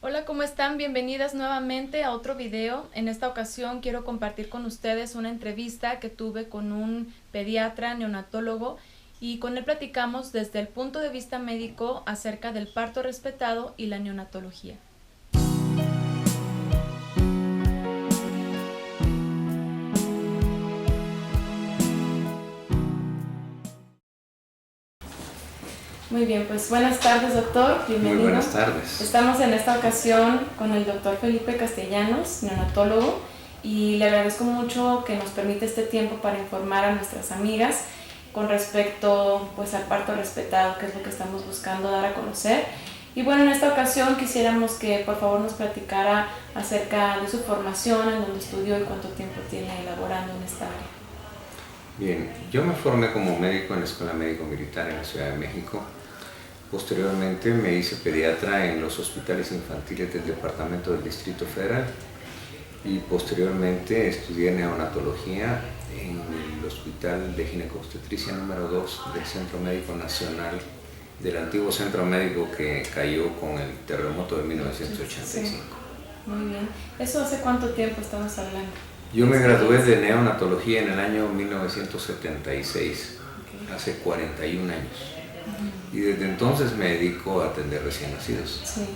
Hola, ¿cómo están? Bienvenidas nuevamente a otro video. En esta ocasión quiero compartir con ustedes una entrevista que tuve con un pediatra neonatólogo y con él platicamos desde el punto de vista médico acerca del parto respetado y la neonatología. Muy bien, pues buenas tardes, doctor. Bienvenido. Muy buenas tardes. Estamos en esta ocasión con el doctor Felipe Castellanos, neonatólogo, y le agradezco mucho que nos permite este tiempo para informar a nuestras amigas con respecto pues, al parto respetado, que es lo que estamos buscando dar a conocer. Y bueno, en esta ocasión quisiéramos que por favor nos platicara acerca de su formación, en dónde estudió y cuánto tiempo tiene elaborando en esta área. Bien, yo me formé como médico en la Escuela Médico Militar en la Ciudad de México. Posteriormente me hice pediatra en los hospitales infantiles del Departamento del Distrito Federal y posteriormente estudié neonatología en el Hospital de Ginecobstetricia número 2 del Centro Médico Nacional, del antiguo centro médico que cayó con el terremoto de 1985. Sí. Muy bien. ¿Eso hace cuánto tiempo estamos hablando? Yo me gradué de neonatología en el año 1976, hace 41 años. Y desde entonces me dedico a atender recién nacidos. Sí,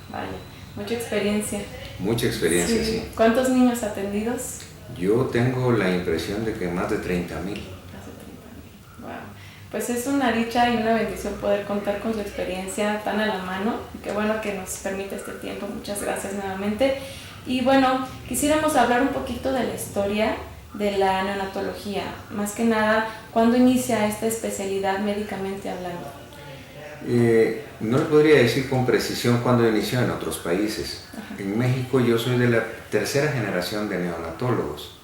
vale. Mucha experiencia. Mucha experiencia, sí. ¿Cuántos niños atendidos? Yo tengo la impresión de que más de 30,000. Más de 30,000. Wow. Pues es una dicha y una bendición poder contar con su experiencia tan a la mano. Y qué bueno que nos permite este tiempo. Muchas gracias nuevamente. Y bueno, quisiéramos hablar un poquito de la historia de la neonatología. Más que nada, ¿cuándo inicia esta especialidad médicamente hablando? No le podría decir con precisión cuándo inició en otros países. Ajá. En México yo soy de la tercera generación de neonatólogos,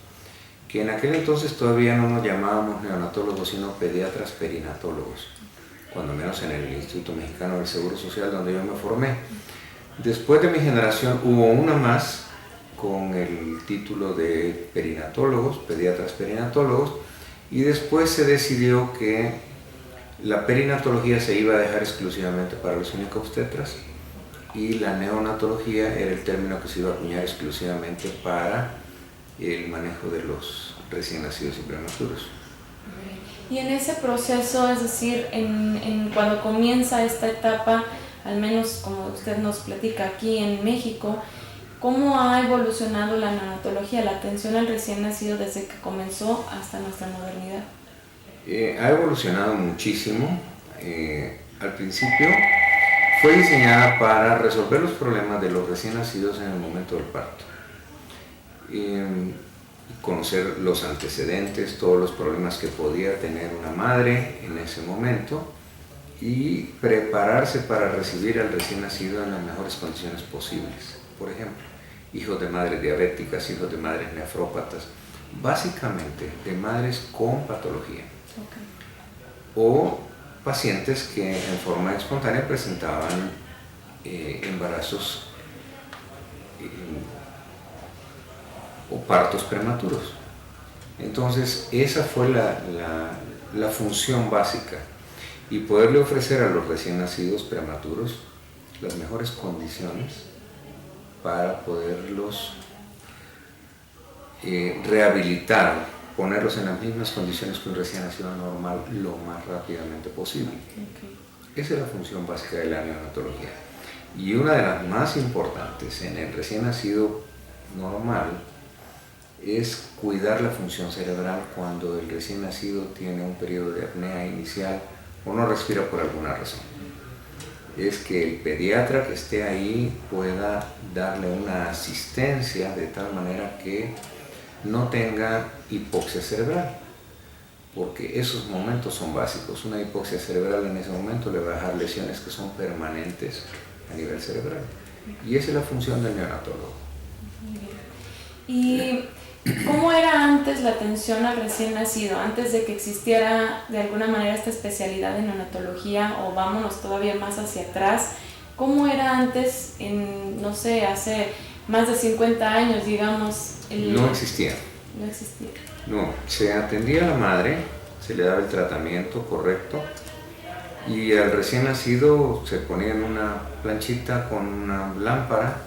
que en aquel entonces todavía no nos llamábamos neonatólogos, sino pediatras perinatólogos, cuando menos en el Instituto Mexicano del Seguro Social donde yo me formé. Después de mi generación hubo una más con el título de perinatólogos, pediatras perinatólogos, y después se decidió que la perinatología se iba a dejar exclusivamente para los ginecobstetras y la neonatología era el término que se iba a acuñar exclusivamente para el manejo de los recién nacidos y prematuros. Y en ese proceso, es decir, cuando comienza esta etapa, al menos como usted nos platica aquí en México, ¿cómo ha evolucionado la neonatología, la atención al recién nacido desde que comenzó hasta nuestra modernidad? Ha evolucionado muchísimo. Al principio fue diseñada para resolver los problemas de los recién nacidos en el momento del parto. Conocer los antecedentes, todos los problemas que podía tener una madre en ese momento y prepararse para recibir al recién nacido en las mejores condiciones posibles. Por ejemplo, hijos de madres diabéticas, hijos de madres nefrópatas, básicamente de madres con patología. Okay. O pacientes que en forma espontánea presentaban embarazos o partos prematuros. Entonces esa fue la función básica, y poderle ofrecer a los recién nacidos prematuros las mejores condiciones para poderlos rehabilitar, ponerlos en las mismas condiciones que un recién nacido normal lo más rápidamente posible. Okay. Esa es la función básica de la neonatología. Y una de las más importantes en el recién nacido normal es cuidar la función cerebral cuando el recién nacido tiene un periodo de apnea inicial o no respira por alguna razón. Es que el pediatra que esté ahí pueda darle una asistencia de tal manera que no tenga hipoxia cerebral, porque esos momentos son básicos. Una hipoxia cerebral en ese momento le va a dejar lesiones que son permanentes a nivel cerebral, y esa es la función del neonatólogo. ¿Y cómo era antes la atención al recién nacido, antes de que existiera de alguna manera esta especialidad de neonatología, o vámonos todavía más hacia atrás? ¿Cómo era antes, no sé, hace más de 50 años, digamos? No existía. No existía. No, se atendía a la madre, se le daba el tratamiento correcto Y al recién nacido se ponía en una planchita con una lámpara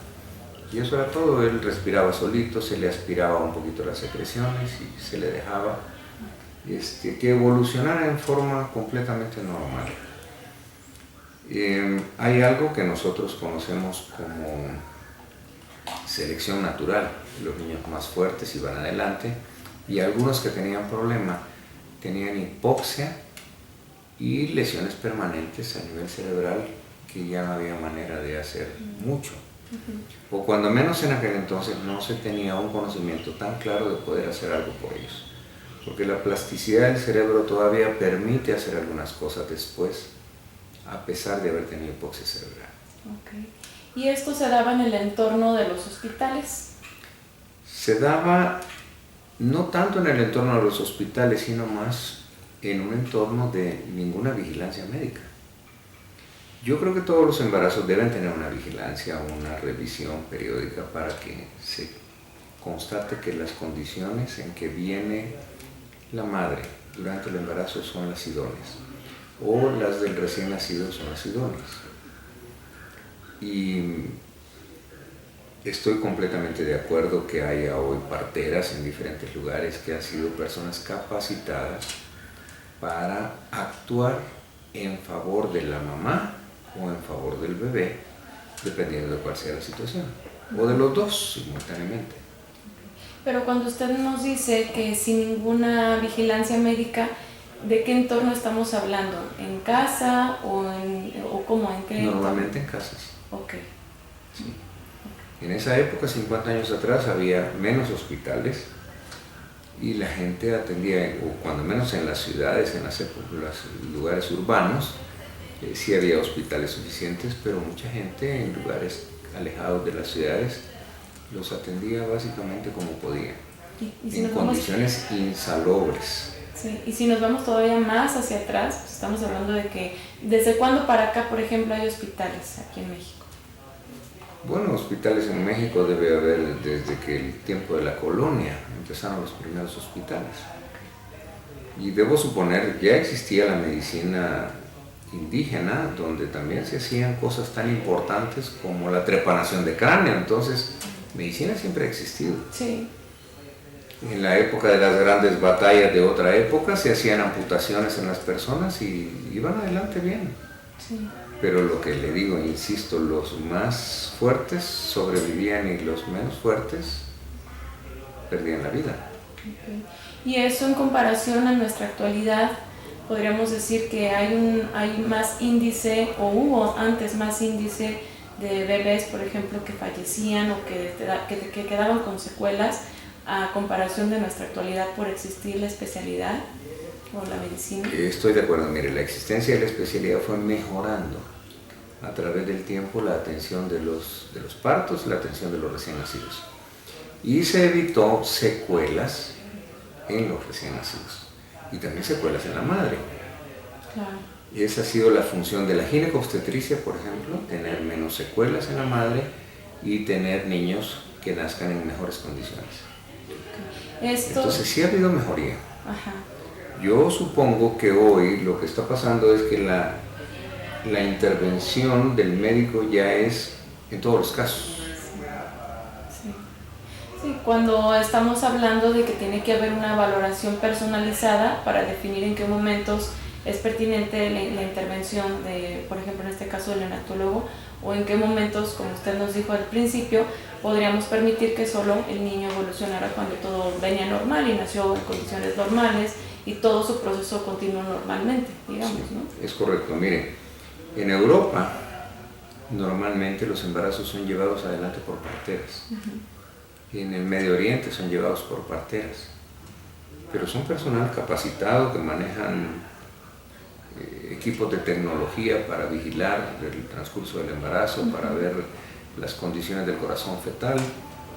y eso era todo. Él respiraba solito, se le aspiraba un poquito las secreciones y se le dejaba que evolucionara en forma completamente normal. Hay algo que nosotros conocemos como selección natural. Los niños más fuertes iban adelante y algunos que tenían problema tenían hipoxia y lesiones permanentes a nivel cerebral que ya no había manera de hacer mucho. O cuando menos en aquel entonces no se tenía un conocimiento tan claro de poder hacer algo por ellos. Porque la plasticidad del cerebro todavía permite hacer algunas cosas después, a pesar de haber tenido hipoxia cerebral. Okay. ¿Y esto se daba en el entorno de los hospitales? Se daba no tanto en el entorno de los hospitales, sino más en un entorno de ninguna vigilancia médica. Yo creo que todos los embarazos deben tener una vigilancia, una revisión periódica para que se constate que las condiciones en que viene la madre durante el embarazo son las idóneas o las del recién nacido son las idóneas. Y estoy completamente de acuerdo que haya hoy parteras en diferentes lugares que han sido personas capacitadas para actuar en favor de la mamá o en favor del bebé, dependiendo de cuál sea la situación, o de los dos simultáneamente. Pero cuando usted nos dice que sin ninguna vigilancia médica, ¿de qué entorno estamos hablando? ¿En casa o cómo? ¿En qué Normalmente en casas. Ok. Sí. En esa época, 50 años atrás, había menos hospitales y la gente atendía, o cuando menos en las ciudades, en los lugares urbanos, sí había hospitales suficientes, pero mucha gente en lugares alejados de las ciudades los atendía básicamente como podía, ¿Y si en condiciones insalubres. Sí, y si nos vamos todavía más hacia atrás, pues estamos hablando de que, ¿desde cuándo para acá, por ejemplo, hay hospitales aquí en México? Bueno, hospitales en México debe haber desde que el tiempo de la colonia empezaron los primeros hospitales. Y debo suponer, ya existía la medicina indígena, donde también se hacían cosas tan importantes como la trepanación de cráneo. Entonces, medicina siempre ha existido. Sí. En la época de las grandes batallas de otra época se hacían amputaciones en las personas y iban adelante bien. Sí. Pero lo que le digo, insisto, los más fuertes sobrevivían y los menos fuertes perdían la vida. Okay. Y eso en comparación a nuestra actualidad, podríamos decir que hay más índice, o hubo antes más índice de bebés, por ejemplo, que fallecían o que quedaban con secuelas a comparación de nuestra actualidad por existir la especialidad o la medicina. Estoy de acuerdo, mire, la existencia de la especialidad fue mejorando a través del tiempo la atención de los partos, la atención de los recién nacidos. Y se evitó secuelas en los recién nacidos y también secuelas en la madre. Claro. Y esa ha sido la función de la ginecobstetricia, por ejemplo, tener menos secuelas en la madre y tener niños que nazcan en mejores condiciones. Entonces sí ha habido mejoría. Ajá. Yo supongo que hoy lo que está pasando es que la intervención del médico ya es en todos los casos. Sí, cuando estamos hablando de que tiene que haber una valoración personalizada para definir en qué momentos es pertinente la intervención de, por ejemplo, en este caso del neonatólogo, o en qué momentos, como usted nos dijo al principio, podríamos permitir que solo el niño evolucionara cuando todo venía normal y nació en condiciones normales y todo su proceso continuó normalmente, digamos, ¿no? Es correcto. Miren, en Europa normalmente los embarazos son llevados adelante por parteras. En el Medio Oriente son llevados por parteras, pero son personal capacitado que manejan equipos de tecnología para vigilar el transcurso del embarazo, para ver las condiciones del corazón fetal,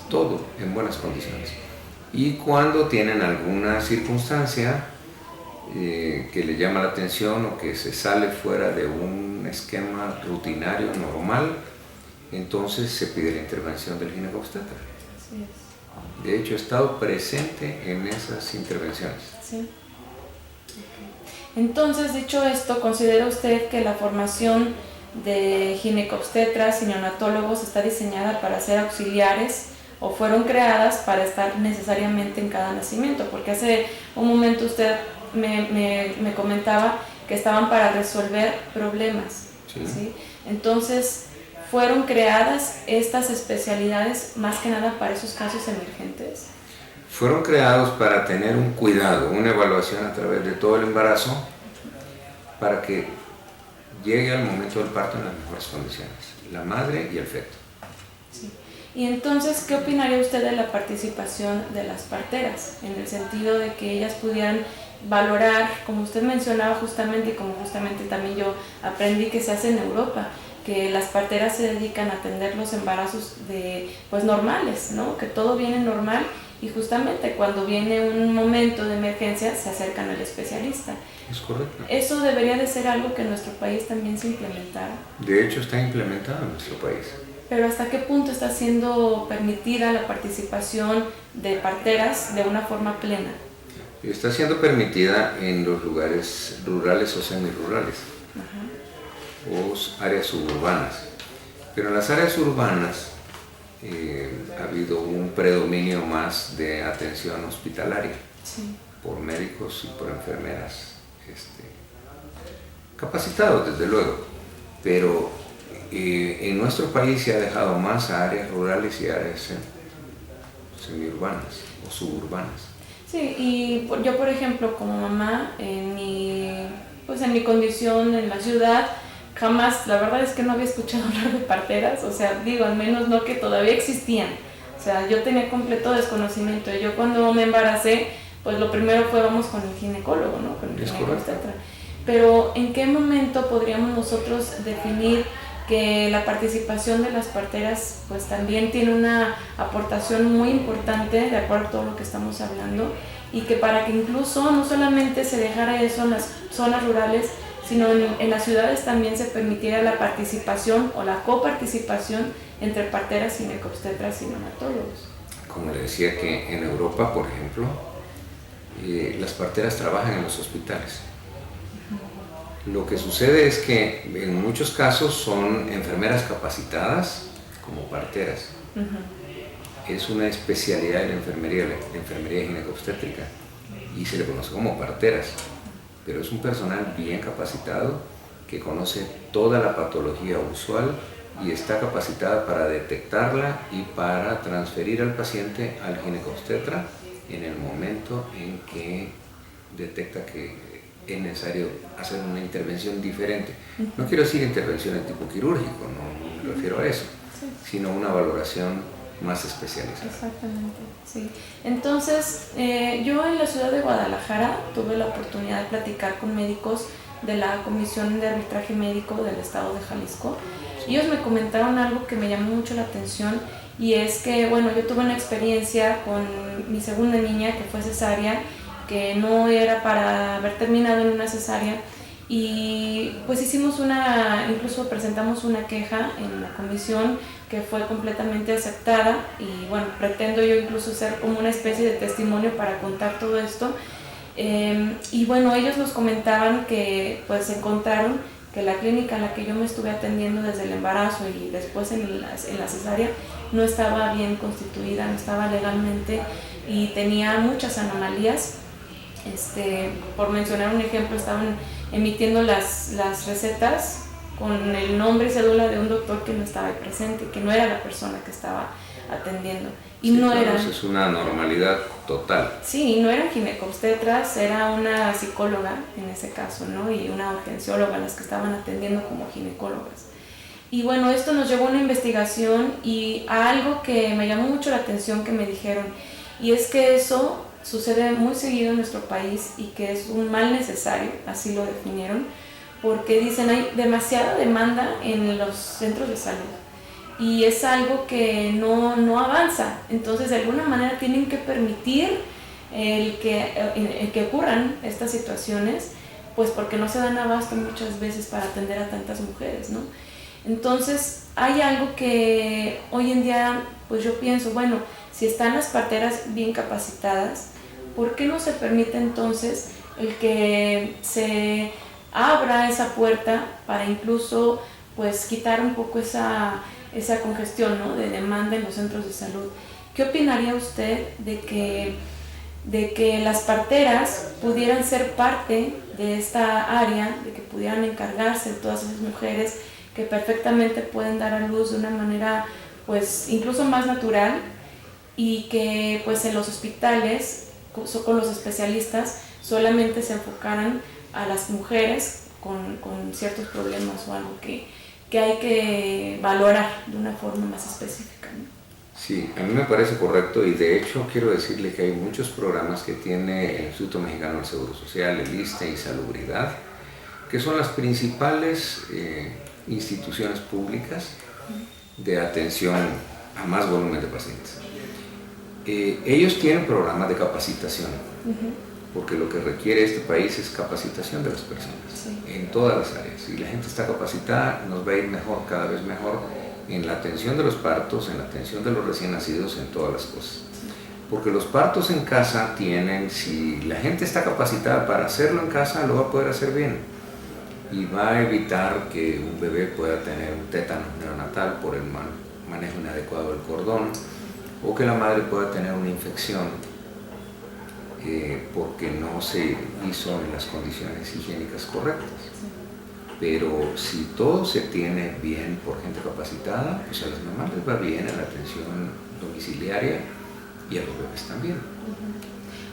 todo en buenas condiciones. Y cuando tienen alguna circunstancia que le llama la atención o que se sale fuera de un esquema rutinario normal, entonces se pide la intervención del ginecobstetra. Así es. De hecho, he estado presente en esas intervenciones. Sí. Okay. Entonces, dicho esto, ¿considera usted que la formación de ginecobstetras y neonatólogos está diseñada para ser auxiliares o fueron creadas para estar necesariamente en cada nacimiento? Porque hace un momento usted me comentaba que estaban para resolver problemas, Sí. ¿sí? Entonces, ¿fueron creadas estas especialidades más que nada para esos casos emergentes? Fueron creados para tener un cuidado, una evaluación a través de todo el embarazo, para que llegue al momento del parto en las mejores condiciones, la madre y el feto. Sí. Y entonces, ¿qué opinaría usted de la participación de las parteras? En el sentido de que ellas pudieran valorar, como usted mencionaba justamente, y como justamente también yo aprendí que se hace en Europa, que las parteras se dedican a atender los embarazos pues normales, ¿no? Que todo viene normal y justamente cuando viene un momento de emergencia se acercan al especialista. Es correcto. Eso debería de ser algo que en nuestro país también se implementara. De hecho, está implementado en nuestro país. Pero ¿hasta qué punto está siendo permitida la participación de parteras de una forma plena? Está siendo permitida en los lugares rurales o semirurales. O áreas suburbanas. Pero en las áreas urbanas ha habido un predominio más de atención hospitalaria, Sí. por médicos y por enfermeras capacitados, desde luego. Pero en nuestro país se ha dejado más a áreas rurales y áreas semiurbanas o suburbanas. Sí, y yo por ejemplo como mamá, pues en mi condición en la ciudad, jamás, la verdad es que no había escuchado hablar de parteras, o sea, digo, al menos no que todavía existían. O sea, yo tenía completo desconocimiento. Yo cuando me embaracé, pues lo primero fue vamos con el ginecólogo, ¿no? Con el ginecobstetra. Pero ¿en qué momento podríamos nosotros definir que la participación de las parteras pues también tiene una aportación muy importante de acuerdo a todo lo que estamos hablando, y que para que incluso no solamente se dejara eso en las zonas rurales, sino en las ciudades también se permitiera la participación o la coparticipación entre parteras, ginecobstetras y neonatólogos? Como le decía, que en Europa, por ejemplo, las parteras trabajan en los hospitales. Lo que sucede es que en muchos casos son enfermeras capacitadas como parteras. Es una especialidad de la enfermería ginecobstétrica, y se le conoce como parteras, pero es un personal bien capacitado que conoce toda la patología usual y está capacitada para detectarla y para transferir al paciente al ginecobstetra en el momento en que detecta que es necesario hacer una intervención diferente. No quiero decir intervención de tipo quirúrgico, no me refiero a eso, sino una valoración más especializada. Exactamente, sí. Entonces, yo en la ciudad de Guadalajara tuve la oportunidad de platicar con médicos de la Comisión de Arbitraje Médico del Estado de Jalisco. Ellos me comentaron algo que me llamó mucho la atención, y es que, bueno, yo tuve una experiencia con mi segunda niña que fue cesárea, que no era para haber terminado en una cesárea, y pues incluso presentamos una queja en la comisión que fue completamente aceptada, y bueno, pretendo yo incluso ser como una especie de testimonio para contar todo esto. Y bueno, ellos nos comentaban que pues encontraron que la clínica en la que yo me estuve atendiendo desde el embarazo y después en la cesárea no estaba bien constituida, no estaba legalmente, y tenía muchas anomalías. Por mencionar un ejemplo, estaban emitiendo las recetas con el nombre y cédula de un doctor que no estaba presente, que no era la persona que estaba atendiendo. Y sí, no claro, eran, eso es una normalidad total. Sí, no eran ginecobstetras, era una psicóloga en ese caso, ¿no? Y una urgencióloga las que estaban atendiendo como ginecólogas. Y bueno, esto nos llevó a una investigación y a algo que me llamó mucho la atención que me dijeron, y es que eso sucede muy seguido en nuestro país y que es un mal necesario, así lo definieron, porque dicen hay demasiada demanda en los centros de salud y es algo que no avanza. Entonces de alguna manera tienen que permitir el que ocurran estas situaciones, pues porque no se dan abasto muchas veces para atender a tantas mujeres, ¿no? Entonces hay algo que hoy en día pues yo pienso, bueno, si están las parteras bien capacitadas, ¿por qué no se permite entonces el que se abra esa puerta para incluso pues quitar un poco esa congestión, ¿no?, de demanda en los centros de salud. ¿Qué opinaría usted de que las parteras pudieran ser parte de esta área, de que pudieran encargarse de todas esas mujeres que perfectamente pueden dar a luz de una manera pues incluso más natural, y que pues en los hospitales con los especialistas solamente se enfocaran a las mujeres con ciertos problemas o algo que hay que valorar de una forma más específica, ¿no? Sí, a mí me parece correcto, y de hecho quiero decirle que hay muchos programas que tiene el Instituto Mexicano del Seguro Social, el ISSSTE y Salubridad, que son las principales instituciones públicas de atención a más volumen de pacientes. Ellos tienen programas de capacitación, porque lo que requiere este país es capacitación de las personas, sí, en todas las áreas. Si la gente está capacitada, nos va a ir mejor, cada vez mejor, en la atención de los partos, en la atención de los recién nacidos, en todas las cosas. Porque los partos en casa tienen, si la gente está capacitada para hacerlo en casa, lo va a poder hacer bien. Y va a evitar que un bebé pueda tener un tétano neonatal por el manejo inadecuado del cordón, o que la madre pueda tener una infección porque no se hizo en las condiciones higiénicas correctas. Pero si todo se tiene bien por gente capacitada, pues a las mamás les va bien en la atención domiciliaria y a los bebés también.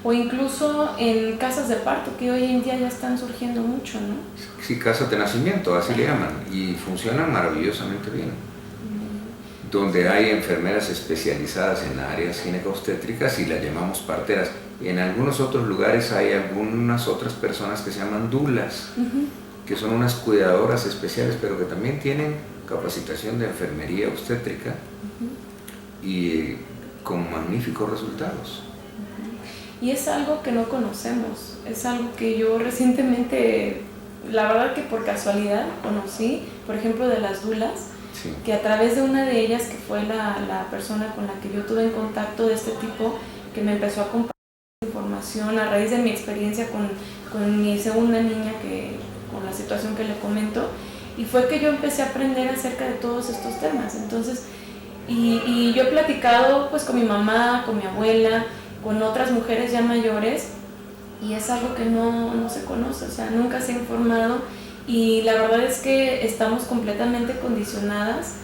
O incluso en casas de parto, que hoy en día ya están surgiendo mucho, ¿no? Sí, casas de nacimiento, así le llaman, y funcionan maravillosamente bien. Donde hay enfermeras especializadas en áreas ginecobstétricas y las llamamos parteras. Y en algunos otros lugares hay algunas otras personas que se llaman dulas, que son unas cuidadoras especiales, pero que también tienen capacitación de enfermería obstétrica y con magníficos resultados. Y es algo que no conocemos, es algo que yo recientemente, la verdad que por casualidad conocí, por ejemplo, de las dulas, sí, que a través de una de ellas, que fue la persona con la que yo tuve en contacto de este tipo, que me empezó a compartir información a raíz de mi experiencia con mi segunda niña, con la situación que le comento, y fue que yo empecé a aprender acerca de todos estos temas. Entonces, y yo he platicado pues con mi mamá, con mi abuela, con otras mujeres ya mayores, y es algo que no se conoce, o sea, nunca se ha informado, y la verdad es que estamos completamente condicionadas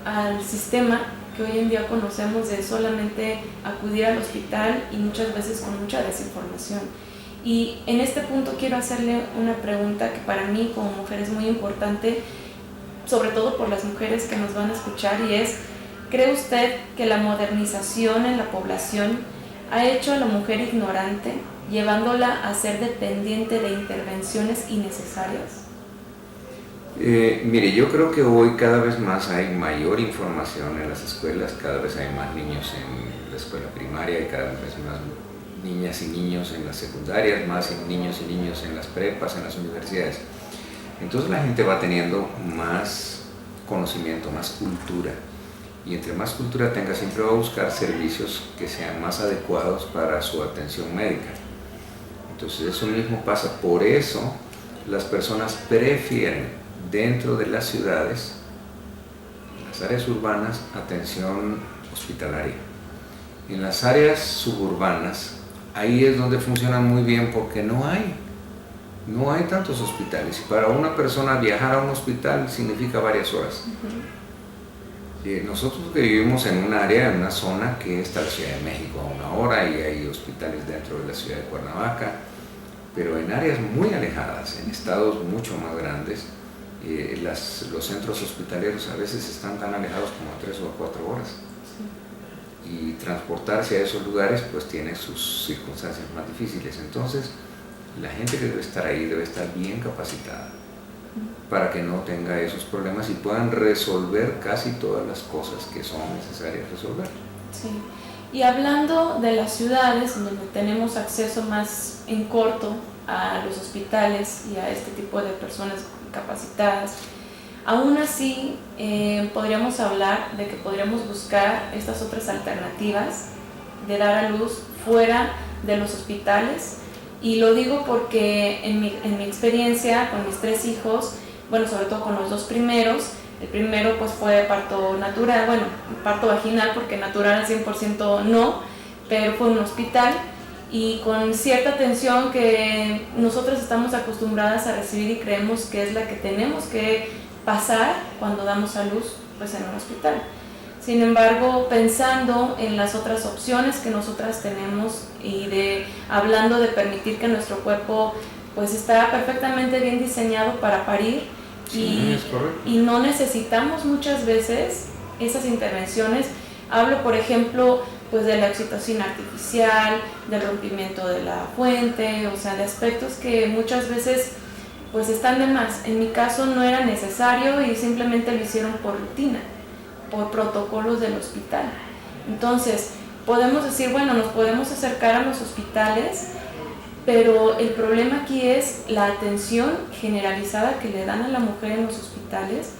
al sistema que hoy en día conocemos, de solamente acudir al hospital y muchas veces con mucha desinformación. Y en este punto quiero hacerle una pregunta que para mí como mujer es muy importante, sobre todo por las mujeres que nos van a escuchar, y es: ¿cree usted que la modernización en la población ha hecho a la mujer ignorante, llevándola a ser dependiente de intervenciones innecesarias? Mire, yo creo que hoy cada vez más hay mayor información en las escuelas, cada vez hay más niños en la escuela primaria y cada vez más niñas y niños en las secundarias, más niños y niños en las prepas, en las universidades. Entonces la gente va teniendo más conocimiento, más cultura, y entre más cultura tenga, siempre va a buscar servicios que sean más adecuados para su atención médica. Entonces eso mismo pasa, por eso las personas prefieren dentro de las ciudades, en las áreas urbanas, atención hospitalaria. En las áreas suburbanas, ahí es donde funcionan muy bien porque no hay tantos hospitales. Y para una persona viajar a un hospital significa varias horas. Nosotros que vivimos en un área, en una zona que está la Ciudad de México a 1 hora, y hay hospitales dentro de la ciudad de Cuernavaca, pero en áreas muy alejadas, en estados mucho más grandes, los centros hospitaleros a veces están tan alejados como a 3 o 4 horas. Sí. Y transportarse a esos lugares pues tiene sus circunstancias más difíciles. Entonces la gente que debe estar ahí debe estar bien capacitada para que no tenga esos problemas y puedan resolver casi todas las cosas que son necesarias resolver. Sí. Y hablando de las ciudades, en donde tenemos acceso más en corto a los hospitales y a este tipo de personas capacitadas, aún así podríamos hablar de que podríamos buscar estas otras alternativas de dar a luz fuera de los hospitales, Y lo digo porque en mi experiencia con mis 3 hijos, bueno, sobre todo con los 2 primeros, el primero pues fue parto natural, bueno, parto vaginal porque natural al 100% no, pero fue en un hospital y con cierta atención que nosotros estamos acostumbradas a recibir y creemos que es la que tenemos que pasar cuando damos a luz pues en un hospital. Sin embargo, pensando en las otras opciones que nosotras tenemos y hablando de permitir que nuestro cuerpo pues está perfectamente bien diseñado para parir, Sí, es correcto. y no necesitamos muchas veces esas intervenciones. Hablo, por ejemplo, pues de la oxitocina artificial, del rompimiento de la fuente, o sea, de aspectos que muchas veces pues están de más. En mi caso no era necesario y simplemente lo hicieron por rutina, por protocolos del hospital. Entonces, podemos decir, bueno, nos podemos acercar a los hospitales, pero el problema aquí es la atención generalizada que le dan a la mujer en los hospitales,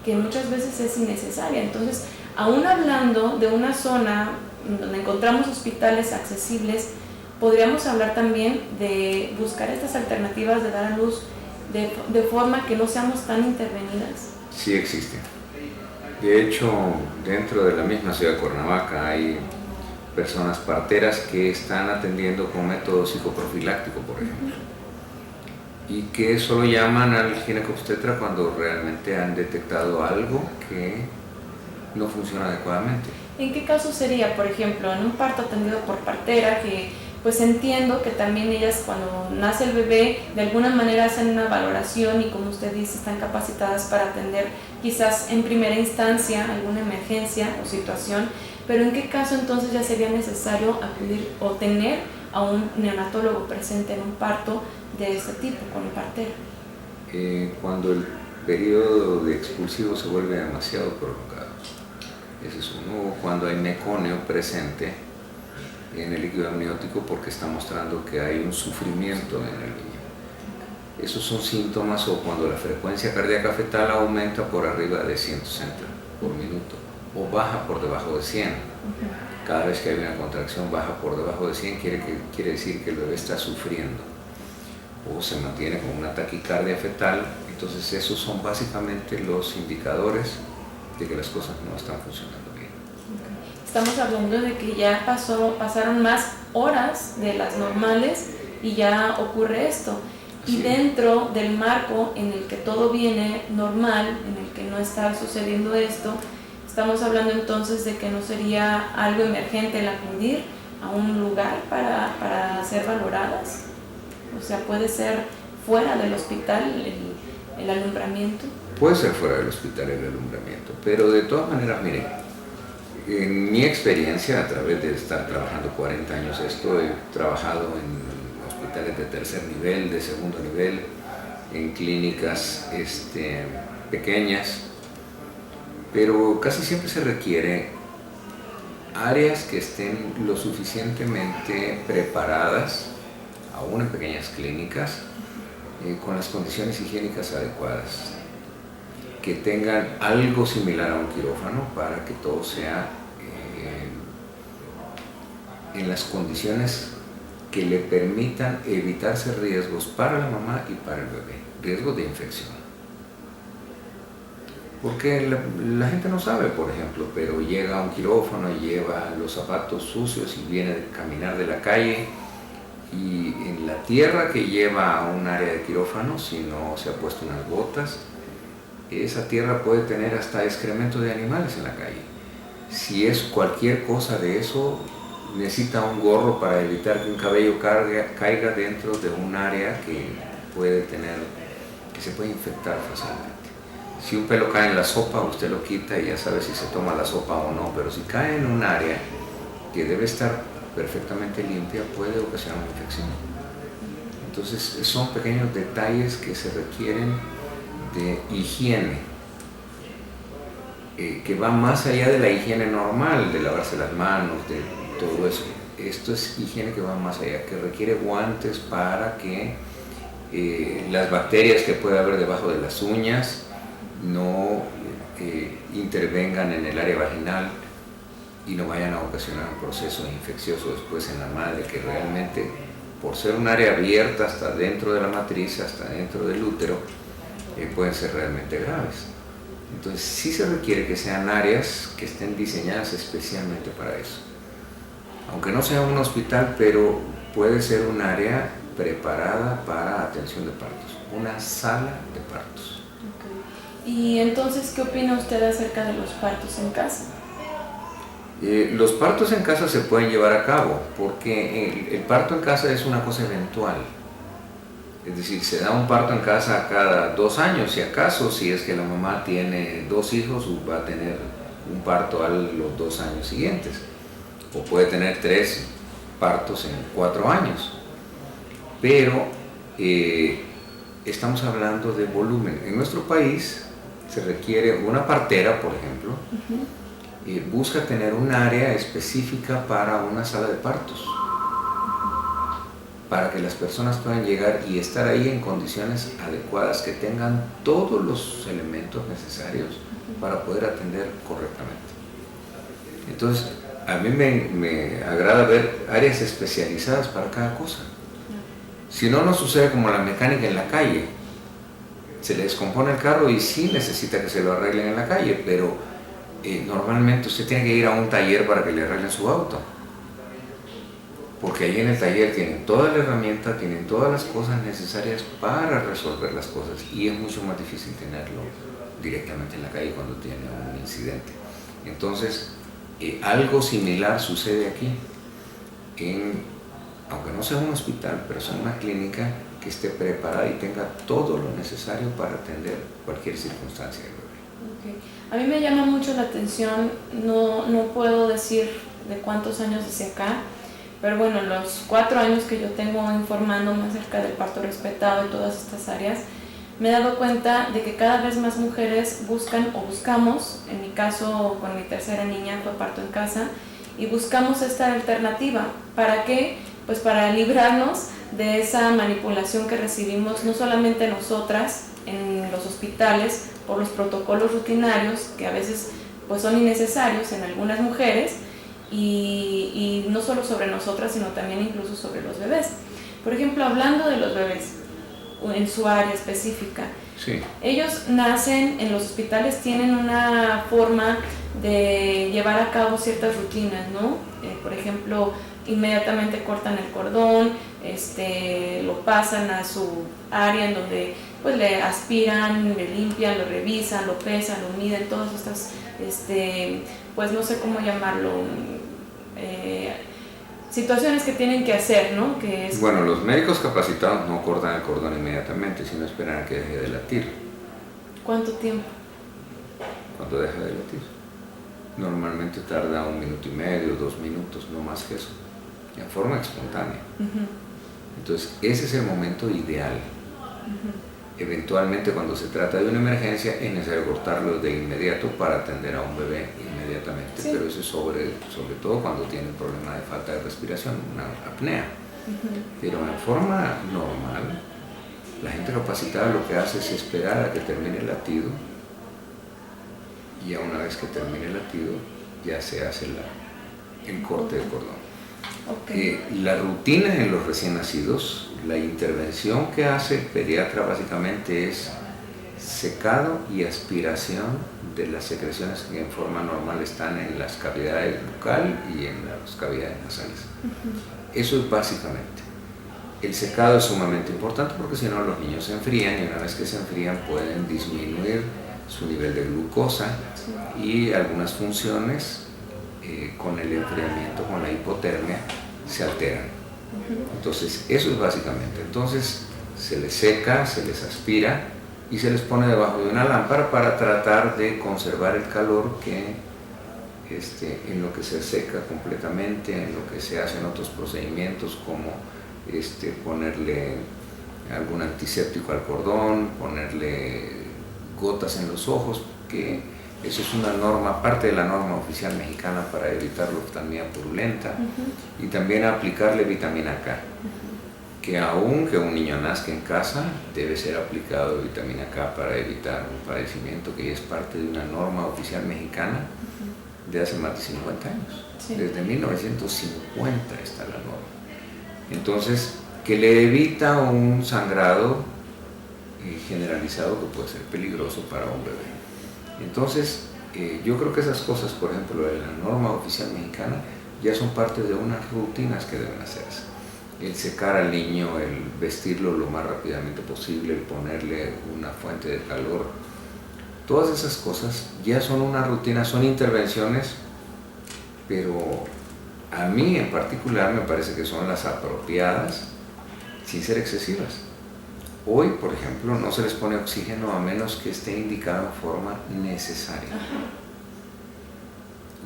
que muchas veces es innecesaria. Entonces, aún hablando de una zona donde encontramos hospitales accesibles, podríamos hablar también de buscar estas alternativas de dar a luz de forma que no seamos tan intervenidas. Sí existen. De hecho, dentro de la misma ciudad de Cuernavaca hay personas parteras que están atendiendo con método psicoprofiláctico, por ejemplo, y que solo llaman al ginecobstetra cuando realmente han detectado algo que no funciona adecuadamente. ¿En qué caso sería, por ejemplo, en un parto atendido por partera, que pues entiendo que también ellas cuando nace el bebé de alguna manera hacen una valoración y como usted dice están capacitadas para atender quizás en primera instancia alguna emergencia o situación, pero en qué caso entonces ya sería necesario acudir o tener a un neonatólogo presente en un parto de este tipo con partera? Cuando el periodo de expulsivo se vuelve demasiado prolongado, ese es uno, o cuando hay meconio presente en el líquido amniótico porque está mostrando que hay un sufrimiento en el niño. Esos son síntomas, o cuando la frecuencia cardíaca fetal aumenta por arriba de 160 por minuto o baja por debajo de 100. Cada vez que hay una contracción baja por debajo de 100 quiere decir que el bebé está sufriendo o se mantiene con una taquicardia fetal. Entonces esos son básicamente los indicadores de que las cosas no están funcionando bien. Estamos hablando de que ya pasaron más horas de las normales y ya ocurre esto. Y Sí. dentro del marco en el que todo viene normal, en el que no está sucediendo esto, estamos hablando entonces de que no sería algo emergente el acudir a un lugar para ser valoradas. O sea, puede ser fuera del hospital el alumbramiento. Puede ser fuera del hospital el alumbramiento, pero de todas maneras, miren, en mi experiencia, a través de estar trabajando 40 años esto, he trabajado en hospitales de tercer nivel, de segundo nivel, en clínicas pequeñas, pero casi siempre se requiere áreas que estén lo suficientemente preparadas, aún en pequeñas clínicas, con las condiciones higiénicas adecuadas, que tengan algo similar a un quirófano para que todo sea en las condiciones que le permitan evitarse riesgos para la mamá y para el bebé, riesgos de infección. Porque la gente no sabe, por ejemplo, pero llega a un quirófano y lleva los zapatos sucios y viene de caminar de la calle, y en la tierra que lleva a un área de quirófano, si no se ha puesto unas botas, esa tierra puede tener hasta excremento de animales en la calle. Si es cualquier cosa de eso, necesita un gorro para evitar que un cabello caiga dentro de un área que se puede infectar fácilmente. Si un pelo cae en la sopa, usted lo quita y ya sabe si se toma la sopa o no, pero si cae en un área que debe estar perfectamente limpia, puede ocasionar una infección. Entonces son pequeños detalles que se requieren de higiene, que va más allá de la higiene normal, de lavarse las manos, de todo eso. Esto es higiene que va más allá, que requiere guantes para que las bacterias que puede haber debajo de las uñas no intervengan en el área vaginal y no vayan a ocasionar un proceso infeccioso después en la madre que realmente por ser un área abierta hasta dentro de la matriz, hasta dentro del útero, pueden ser realmente graves. Entonces sí se requiere que sean áreas que estén diseñadas especialmente para eso. Aunque no sea un hospital, pero puede ser un área preparada para atención de partos, una sala de partos. Okay. Y entonces, ¿qué opina usted acerca de los partos en casa? Los partos en casa se pueden llevar a cabo porque el parto en casa es una cosa eventual. Es decir, se da un parto en casa cada 2 años, si acaso, si es que la mamá tiene 2 hijos, va a tener un parto a los 2 años siguientes. O puede tener 3 partos en 4 años. Pero estamos hablando de volumen. En nuestro país se requiere una partera, por ejemplo, busca tener un área específica para una sala de partos, para que las personas puedan llegar y estar ahí en condiciones adecuadas, que tengan todos los elementos necesarios para poder atender correctamente. Entonces, a mí me agrada ver áreas especializadas para cada cosa. Si no, no sucede como la mecánica en la calle. Se le descompone el carro y sí necesita que se lo arreglen en la calle, pero normalmente usted tiene que ir a un taller para que le arreglen su auto. Porque ahí en el taller tienen toda la herramienta, tienen todas las cosas necesarias para resolver las cosas, y es mucho más difícil tenerlo directamente en la calle cuando tiene un incidente. Entonces, algo similar sucede aquí, aunque no sea un hospital, pero sea una clínica que esté preparada y tenga todo lo necesario para atender cualquier circunstancia del bebé. Okay. A mí me llama mucho la atención, no puedo decir de cuántos años hacia acá, pero bueno, los 4 años que yo tengo informándome acerca del parto respetado y todas estas áreas, me he dado cuenta de que cada vez más mujeres buscan o buscamos, en mi caso con mi tercera niña fue parto en casa, y buscamos esta alternativa. ¿Para qué? Pues para librarnos de esa manipulación que recibimos no solamente nosotras en los hospitales por los protocolos rutinarios que a veces pues son innecesarios en algunas mujeres, y no solo sobre nosotras, sino también incluso sobre los bebés. Por ejemplo, hablando de los bebés en su área específica, sí, ellos nacen en los hospitales, tienen una forma de llevar a cabo ciertas rutinas, ¿no? Por ejemplo, inmediatamente cortan el cordón, lo pasan a su área en donde pues le aspiran, le limpian, lo revisan, lo pesan, lo miden, todas estas, pues no sé cómo llamarlo, situaciones que tienen que hacer, ¿no? Que es... Bueno, los médicos capacitados no cortan el cordón inmediatamente, sino esperan a que deje de latir. ¿Cuánto tiempo? Cuando deja de latir. Normalmente tarda 1 minuto y medio, 2 minutos, no más que eso, en forma espontánea. Entonces, ese es el momento ideal. Eventualmente, cuando se trata de una emergencia, es necesario cortarlo de inmediato para atender a un bebé inmediatamente, sí. Pero eso es sobre todo cuando tiene un problema de falta de respiración, una apnea. Pero en forma normal, la gente capacitada lo que hace es esperar a que termine el latido, y a una vez que termine el latido, ya se hace el corte del cordón. Okay. La rutina en los recién nacidos, la intervención que hace el pediatra básicamente es secado y aspiración de las secreciones que en forma normal están en las cavidades bucal y en las cavidades nasales. Eso es básicamente. El secado es sumamente importante porque si no los niños se enfrían, y una vez que se enfrían pueden disminuir su nivel de glucosa, y algunas funciones con el enfriamiento, con la hipotermia, se alteran. Entonces, eso es básicamente. Entonces, se les seca, se les aspira y se les pone debajo de una lámpara para tratar de conservar el calor que en lo que se seca completamente, en lo que se hacen otros procedimientos como ponerle algún antiséptico al cordón, ponerle gotas en los ojos, que eso es una norma, parte de la norma oficial mexicana para evitar la oftalmia purulenta, y también aplicarle vitamina K, que aunque un niño nazca en casa, debe ser aplicado vitamina K para evitar un padecimiento que es parte de una norma oficial mexicana de hace más de 50 años. Sí. Desde 1950 está la norma. Entonces, que le evita un sangrado generalizado que puede ser peligroso para un bebé. Entonces, yo creo que esas cosas, por ejemplo, de la norma oficial mexicana, ya son parte de unas rutinas que deben hacerse. El secar al niño, el vestirlo lo más rápidamente posible, el ponerle una fuente de calor, todas esas cosas ya son una rutina, son intervenciones, pero a mí en particular me parece que son las apropiadas sin ser excesivas. Hoy, por ejemplo, no se les pone oxígeno a menos que esté indicado en forma necesaria.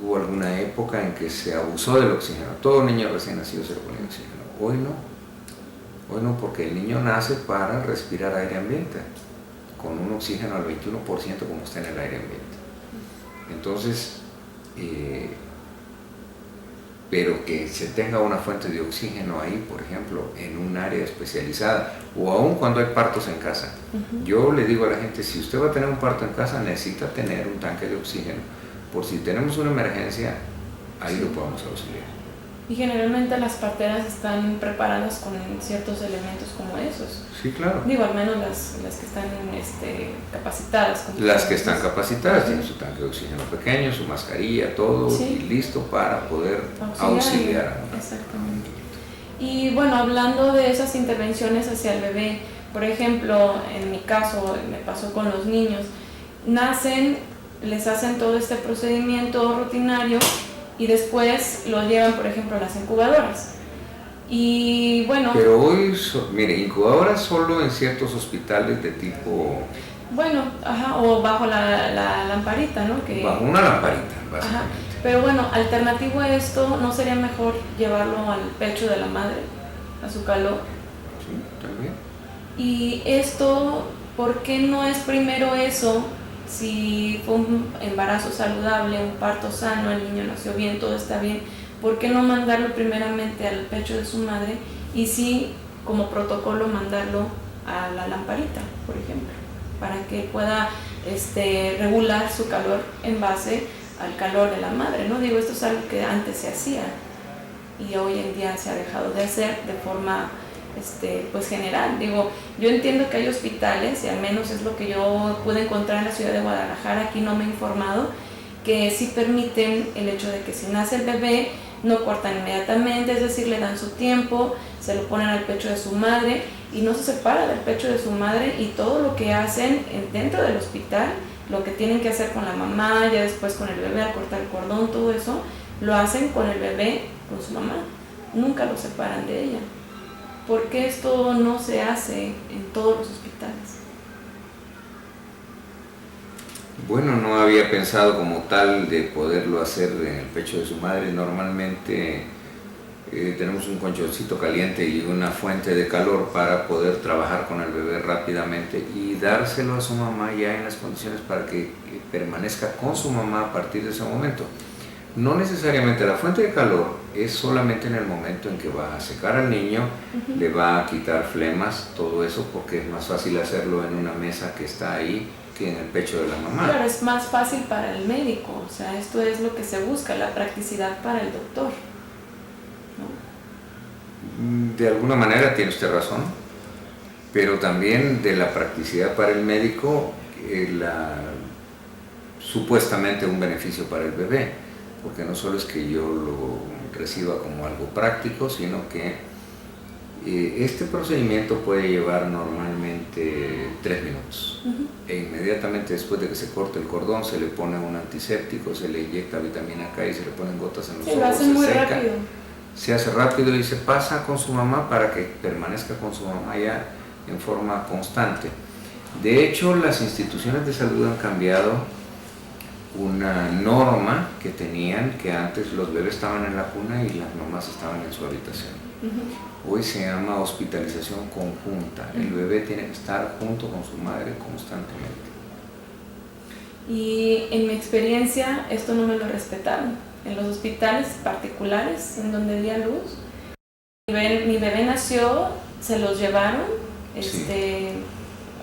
Hubo alguna época en que se abusó del oxígeno. Todo niño recién nacido se le ponía oxígeno. Hoy no. Hoy no, porque el niño nace para respirar aire ambiente, con un oxígeno al 21% como está en el aire ambiente. Entonces, pero que se tenga una fuente de oxígeno ahí, por ejemplo, en un área especializada, o aún cuando hay partos en casa. Yo le digo a la gente, si usted va a tener un parto en casa, necesita tener un tanque de oxígeno, por si tenemos una emergencia, ahí lo podemos auxiliar. Y generalmente las parteras están preparadas con ciertos elementos como esos. Sí, claro. Digo, al menos las que están capacitadas. Las que están capacitadas tienen su tanque de oxígeno pequeño, su mascarilla, todo, y listo para poder auxiliar a una. Exactamente. Y bueno, hablando de esas intervenciones hacia el bebé, por ejemplo, en mi caso, me pasó con los niños, nacen, les hacen todo este procedimiento rutinario y después los llevan, por ejemplo, a las incubadoras. Y bueno... Pero hoy, mire, incubadoras solo en ciertos hospitales de tipo... Bueno, o bajo la lamparita, ¿no? Bajo una lamparita, básicamente. Ajá. Pero bueno, alternativo a esto, ¿no sería mejor llevarlo al pecho de la madre, a su calor? Sí, también. Y esto, ¿por qué no es primero eso? Si fue un embarazo saludable, un parto sano, el niño nació bien, todo está bien, ¿por qué no mandarlo primeramente al pecho de su madre y sí, como protocolo, mandarlo a la lamparita, por ejemplo, para que pueda regular su calor en base al calor de la madre, ¿no? Digo, esto es algo que antes se hacía y hoy en día se ha dejado de hacer de forma pues general. Digo, yo entiendo que hay hospitales, y al menos es lo que yo pude encontrar en la ciudad de Guadalajara, aquí no me he informado, que sí permiten el hecho de que si nace el bebé no cortan inmediatamente, es decir, le dan su tiempo, se lo ponen al pecho de su madre y no se separa del pecho de su madre, y todo lo que hacen dentro del hospital, lo que tienen que hacer con la mamá, ya después con el bebé, al cortar el cordón, todo eso, lo hacen con el bebé, con su mamá, nunca lo separan de ella. ¿Por qué esto no se hace en todos los hospitales? Bueno, no había pensado como tal de poderlo hacer en el pecho de su madre. Normalmente tenemos un colchoncito caliente y una fuente de calor para poder trabajar con el bebé rápidamente y dárselo a su mamá ya en las condiciones para que permanezca con su mamá a partir de ese momento. No necesariamente la fuente de calor es solamente en el momento en que va a secar al niño, le va a quitar flemas, todo eso, porque es más fácil hacerlo en una mesa que está ahí que en el pecho de la mamá. Claro, es más fácil para el médico, o sea, esto es lo que se busca, la practicidad para el doctor, ¿no? De alguna manera tiene usted razón, pero también de la practicidad para el médico, supuestamente un beneficio para el bebé. Porque no solo es que yo lo reciba como algo práctico, sino que este procedimiento puede llevar normalmente 3 minutos. E inmediatamente después de que se corte el cordón se le pone un antiséptico, se le inyecta vitamina K y se le ponen gotas en los ojos. Lo hacen muy rápido. Se hace rápido y se pasa con su mamá para que permanezca con su mamá ya en forma constante. De hecho, las instituciones de salud han cambiado una norma que tenían, que antes los bebés estaban en la cuna y las mamás estaban en su habitación. Hoy se llama hospitalización conjunta. El bebé tiene que estar junto con su madre constantemente. Y en mi experiencia esto no me lo respetaron. En los hospitales particulares en donde di a luz, mi bebé nació, se los llevaron,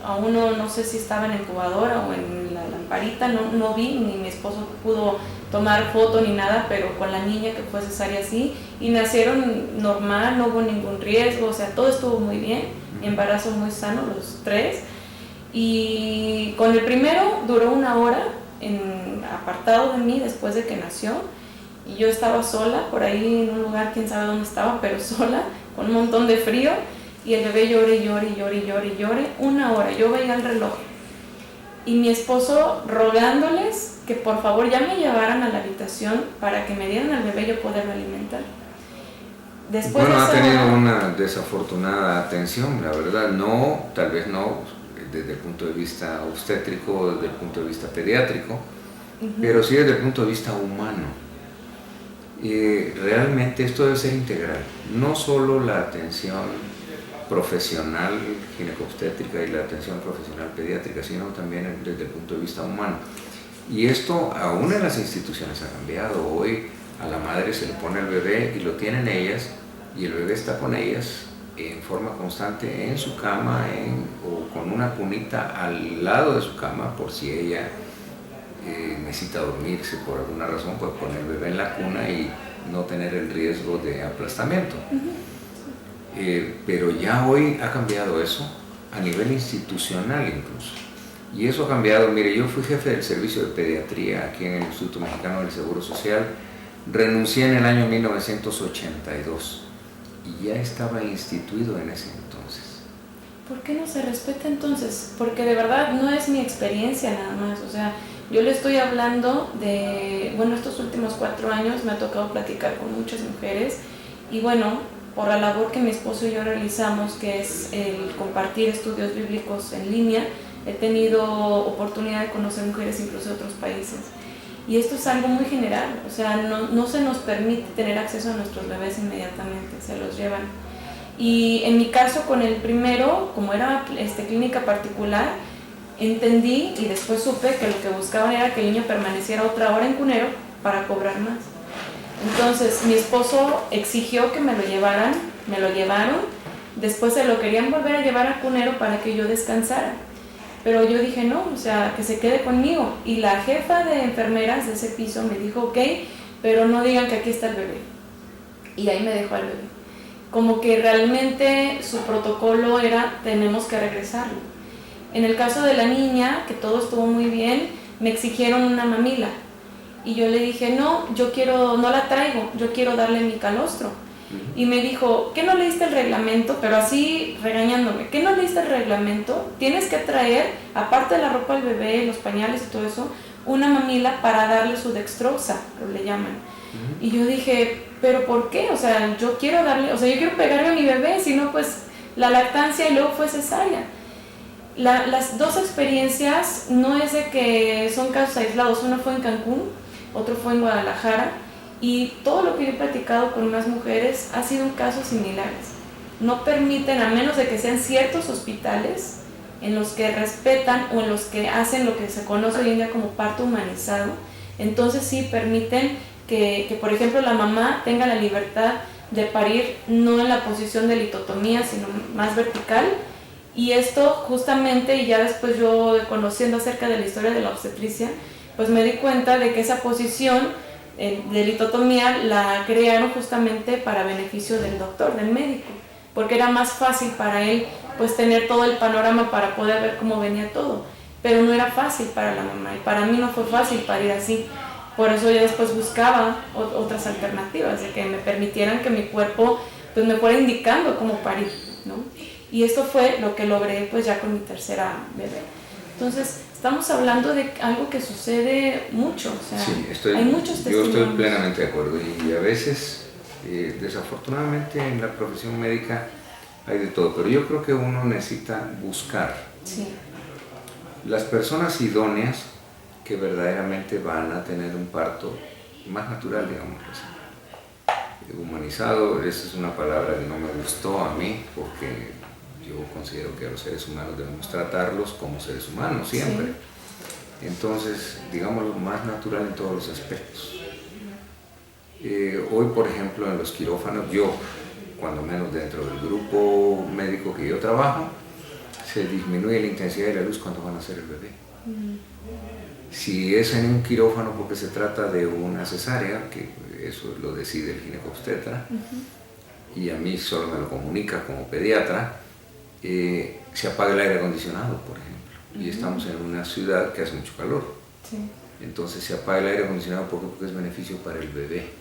a uno no sé si estaba en la incubadora o en la lamparita, no vi, ni mi esposo pudo tomar foto ni nada, pero con la niña que fue cesárea sí, y nacieron normal, no hubo ningún riesgo, o sea, todo estuvo muy bien, mi embarazo muy sano, los 3, y con el primero duró 1 hora apartado de mí después de que nació, y yo estaba sola, por ahí en un lugar, quién sabe dónde estaba, pero sola, con un montón de frío, y el bebé llore, llore, llore, llore, llore, 1 hora, yo veía el reloj, y mi esposo rogándoles que por favor ya me llevaran a la habitación para que me dieran al bebé y yo poderlo alimentar. Después bueno, ha tenido una desafortunada atención, la verdad, no, tal vez no desde el punto de vista obstétrico, desde el punto de vista pediátrico, pero sí desde el punto de vista humano. Realmente esto debe ser integral, no solo la atención profesional ginecobstétrica y la atención profesional pediátrica, sino también desde el punto de vista humano. Y esto aún en las instituciones ha cambiado. Hoy a la madre se le pone el bebé y lo tienen ellas, y el bebé está con ellas en forma constante en su cama o con una cunita al lado de su cama por si ella necesita dormirse por alguna razón, pues poner el bebé en la cuna y no tener el riesgo de aplastamiento. Pero ya hoy ha cambiado eso a nivel institucional incluso, y eso ha cambiado. Mire, yo fui jefe del servicio de pediatría aquí en el Instituto Mexicano del Seguro Social, renuncié en el año 1982 y ya estaba instituido en ese entonces. ¿Por qué no se respeta entonces? Porque de verdad no es mi experiencia nada más, o sea, yo le estoy hablando de, bueno, estos últimos 4 años me ha tocado platicar con muchas mujeres, y bueno, por la labor que mi esposo y yo realizamos, que es el compartir estudios bíblicos en línea, he tenido oportunidad de conocer mujeres incluso de otros países. Y esto es algo muy general, o sea, no se nos permite tener acceso a nuestros bebés inmediatamente, se los llevan. Y en mi caso con el primero, como era clínica particular, entendí y después supe que lo que buscaban era que el niño permaneciera otra hora en cunero para cobrar más. Entonces mi esposo exigió que me lo llevaran, me lo llevaron, después se lo querían volver a llevar al cunero para que yo descansara, pero yo dije no, o sea, que se quede conmigo, y la jefa de enfermeras de ese piso me dijo ok, pero no digan que aquí está el bebé, y ahí me dejó al bebé, como que realmente su protocolo era tenemos que regresarlo. En el caso de la niña, que todo estuvo muy bien, me exigieron una mamila. Y yo le dije, no, no la traigo, yo quiero darle mi calostro. Y me dijo, ¿qué no leíste el reglamento? Pero así regañándome, ¿qué no leíste el reglamento? Tienes que traer, aparte de la ropa del bebé, los pañales y todo eso, una mamila para darle su dextrosa, lo le llaman. Y yo dije, ¿pero por qué? O sea, yo quiero pegarle a mi bebé, si no pues la lactancia y luego fue cesárea. Las dos experiencias no es de que son casos aislados, uno fue en Cancún, otro fue en Guadalajara, y todo lo que yo he platicado con más mujeres ha sido casos similares. No permiten, a menos de que sean ciertos hospitales en los que respetan o en los que hacen lo que se conoce hoy en día como parto humanizado, entonces sí permiten que por ejemplo la mamá tenga la libertad de parir no en la posición de litotomía, sino más vertical. Y esto justamente, y ya después yo conociendo acerca de la historia de la obstetricia, pues me di cuenta de que esa posición de litotomía la crearon justamente para beneficio del doctor, del médico, porque era más fácil para él pues tener todo el panorama para poder ver cómo venía todo, pero no era fácil para la mamá, y para mí no fue fácil parir así. Por eso yo después buscaba otras alternativas, de que me permitieran que mi cuerpo pues me fuera indicando cómo parir, ¿no? Y esto fue lo que logré pues ya con mi tercera bebé. Entonces, estamos hablando de algo que sucede mucho, o sea, sí, hay muchos testimonios. Yo estoy plenamente de acuerdo, y a veces, desafortunadamente en la profesión médica hay de todo, pero yo creo que uno necesita buscar las personas idóneas que verdaderamente van a tener un parto más natural, digamos así. Humanizado, esa es una palabra que no me gustó a mí, porque yo considero que a los seres humanos debemos tratarlos como seres humanos siempre. Sí. Entonces, digámoslo, más natural en todos los aspectos. Hoy, por ejemplo, en los quirófanos, yo, cuando menos dentro del grupo médico que yo trabajo, se disminuye la intensidad de la luz cuando van a hacer el bebé. Si es en un quirófano porque se trata de una cesárea, que eso lo decide el ginecobstetra, y a mí solo me lo comunica como pediatra, se apaga el aire acondicionado, por ejemplo, y estamos en una ciudad que hace mucho calor. Sí. Entonces se apaga el aire acondicionado porque es beneficio para el bebé.